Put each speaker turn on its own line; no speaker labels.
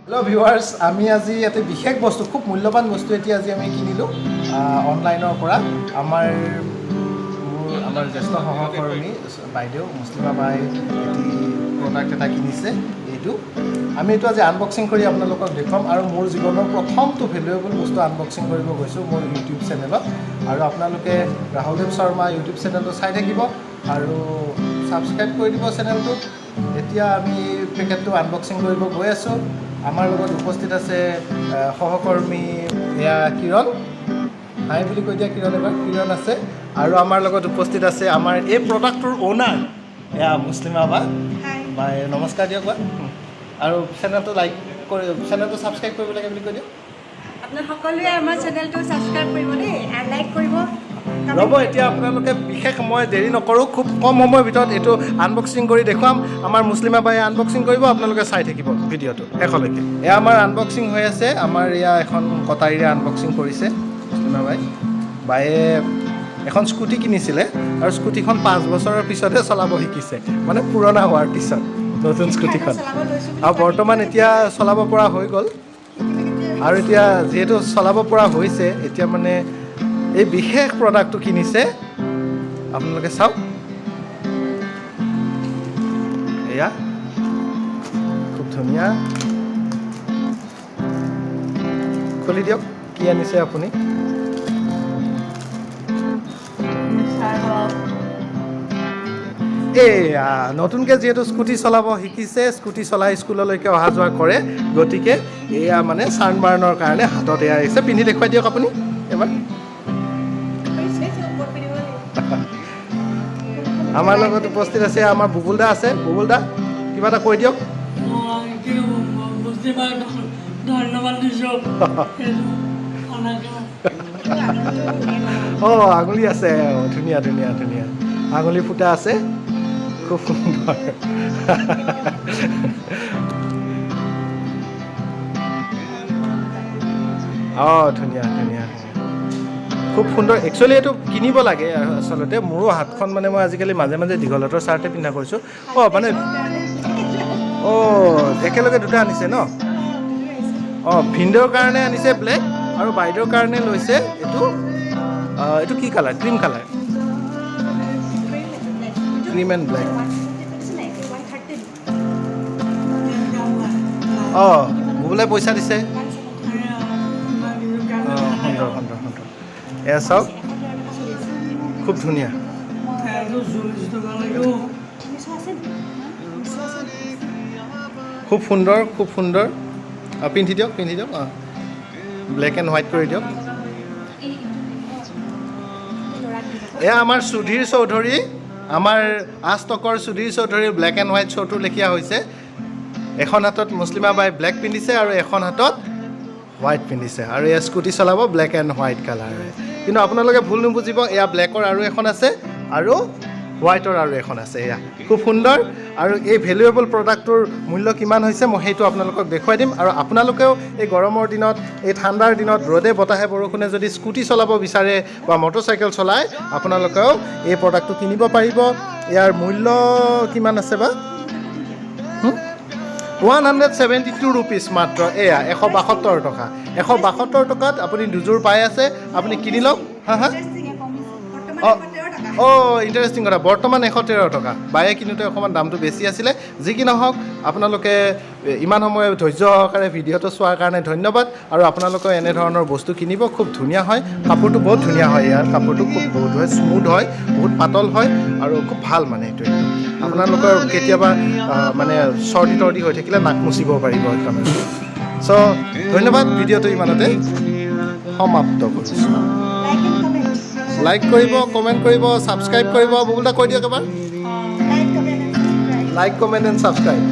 Hello viewers, আমি আজি এটা বিশেষ বস্তু খুব মূল্যবান বস্তু এটি আজি আমি কিনিলো অনলাইনৰ পৰা আমাৰ জ্যেষ্ঠ সহকৰ্মী বাইদেউ মুছলিমা বাই এটি প্ৰডাক্ট এটা কিনিছে এইটো আমি এইটো আজি আনবক্সিং কৰি আপোনালোকক দেখুৱাম আৰু মোৰ জীৱনৰ প্ৰথমটো ভেলুৱেবল বস্তু আনবক্সিং কৰিব গৈছোঁ মোৰ ইউটিউব চেনেলত আৰু আপোনালোকে ৰাহুলদেৱ শৰ্মা ইউটিউব চেনেলটো চাই থাকিব আৰু ছাবস্ক্ৰাইব কৰি দিব চেনেলটো এতিয়া আমি পেকেটটো আনবক্সিং কৰিব গৈ আছোঁ আমাৰ লগত উপস্থিত আছে সহকৰ্মী এয়া কিৰণ হাই বুলি কৈ দিয়া কিৰণ এবাৰ কিৰণ আছে আৰু আমাৰ লগত উপস্থিত আছে আমাৰ এই প্ৰডাক্টটোৰ অ'নাৰ এয়া মুছলিমা বাই নমস্কাৰ দিয়ক বা আৰু চেনেলটো লাইক কৰি চেনেলটো ছাবস্ক্ৰাইব কৰিব লাগে বুলি কৈ দিয়ক
আপোনালোক সকলোৱে আমাৰ চেনেলটো ছাবস্ক্ৰাইব কৰিব দেই আৰু লাইক কৰিব
ৰ'ব এতিয়া আপোনালোকে বিশেষ মই দেৰি নকৰোঁ খুব কম সময়ৰ ভিতৰত এইটো আনবক্সিং কৰি দেখুৱাম আমাৰ মুছলিমা বাই আনবক্সিং কৰিব আপোনালোকে চাই থাকিব ভিডিঅ'টো শেষলৈকে এয়া আমাৰ আনবক্সিং হৈ আছে আমাৰ এয়া এখন কটাৰীৰে আনবক্সিং কৰিছে মুছলিমা বায়ে এখন স্কুটি কিনিছিলে আৰু স্কুটিখন 5 বছৰৰ পিছতহে চলাব শিকিছে মানে পুৰণা হোৱাৰ পিছত নতুন স্কুটিখন আৰু বৰ্তমান এতিয়া চলাব পৰা হৈ গ'ল আৰু এতিয়া যিহেতু চলাব পৰা হৈছে এতিয়া মানে এই বিশেষ প্ৰডাক্টটো কিনিছে আপোনালোকে চাওক এয়া খুব ধুনীয়া খুলি দিয়ক কি আনিছে আপুনি এয়া নতুনকৈ যিহেতু স্কুটি চলাব শিকিছে স্কুটি চলাই স্কুললৈকে অহা যোৱা কৰে গতিকে এয়া মানে ছানবাৰ্ণৰ কাৰণে হাতত এয়া আহিছে পিন্ধি দেখুৱাই দিয়ক আপুনি এবাৰ আমাৰ লগত উপস্থিত আছে আমাৰ বুবুল দা আছে বুবুল দা কিবা এটা কৈ দিয়ক অঁ আঙুলি আছে ধুনীয়া ধুনীয়া ধুনীয়া আঙুলি ফুটা আছে খুব সুন্দৰ অঁ ধুনীয়া ধুনীয়া খুব সুন্দৰ একচুৱেলি এইটো কিনিব লাগে আচলতে মোৰো হাতখন মানে মই আজিকালি মাজে মাজে দীঘলতৰ চাৰ্টে পিন্ধা কৰিছোঁ অঁ মানে অঁ একেলগে দুটা আনিছে ন অঁ ভিনদেউৰ কাৰণে আনিছে ব্লেক আৰু বাইদেউৰ কাৰণে লৈছে এইটো কি colour cream colour cream and black অঁ বুবুলে পইচা দিছে অঁ সুন্দৰ সুন্দৰ সুন্দৰ এয়া চাওক খুব ধুনীয়া খুব সুন্দৰ খুব সুন্দৰ পিন্ধি দিয়ক অঁ ব্লেক এণ্ড হোৱাইট কৰি দিয়ক এয়া আমাৰ সুধীৰ চৌধুৰী আমাৰ আজতকৰ সুধীৰ চৌধুৰীৰ ব্লেক এণ্ড হোৱাইট শ্ব'টো লেখীয়া হৈছে এখন হাতত মুছলিমা বাই ব্লেক পিন্ধিছে আৰু এখন হাতত হোৱাইট পিন্ধিছে আৰু এয়া স্কুটি চলাব ব্লেক এণ্ড হোৱাইট কালাৰে কিন্তু আপোনালোকে ভুল নুবুজিব এয়া ব্লেকৰ আৰু এখন আছে আৰু হোৱাইটৰ আৰু এখন আছে এয়া খুব সুন্দৰ আৰু এই ভেলুৱেবল প্ৰডাক্টটোৰ মূল্য কিমান হৈছে মই সেইটো আপোনালোকক দেখুৱাই দিম আৰু আপোনালোকেও এই গৰমৰ দিনত এই ঠাণ্ডাৰ দিনত ৰ'দে বতাহে বৰষুণে যদি স্কুটি চলাব বিচাৰে বা মটৰচাইকেল চলায় আপোনালোকেও এই প্ৰডাক্টটো কিনিব পাৰিব ইয়াৰ মূল্য কিমান আছে বা 172 rupees মাত্ৰ এয়া 172 টকা 172 টকাত আপুনি দুযোৰ পাই আছে আপুনি কিনি লওক হা অঁ ইণ্টাৰেষ্টিং কথা বৰ্তমান 113 টকা বায়ে কিনোতে অকণমান দামটো বেছি আছিলে যি কি নহওক আপোনালোকে ইমান সময় ধৈৰ্য সহকাৰে ভিডিঅ'টো চোৱাৰ কাৰণে ধন্যবাদ আৰু আপোনালোকে এনেধৰণৰ বস্তু কিনিব খুব ধুনীয়া হয় কাপোৰটো বহুত ধুনীয়া হয় ইয়াৰ কাপোৰটো খুব বহুত হয় স্মুথ হয় বহুত পাতল হয় আৰু খুব ভাল মানে এইটো আপোনালোকৰ কেতিয়াবা মানে চৰ্দি তৰ্দি হৈ থাকিলে নাক মুচিব পাৰিব সেইকাৰণে চ' ধন্যবাদ ভিডিঅ'টো ইমানতে সমাপ্ত কৰিছোঁ লাইক কৰিব কমেণ্ট কৰিব ছাবস্ক্ৰাইব কৰিব বুবুল দা কৈ দিয়ক এবাৰ লাইক কমেণ্ট এণ্ড ছাবস্ক্ৰাইব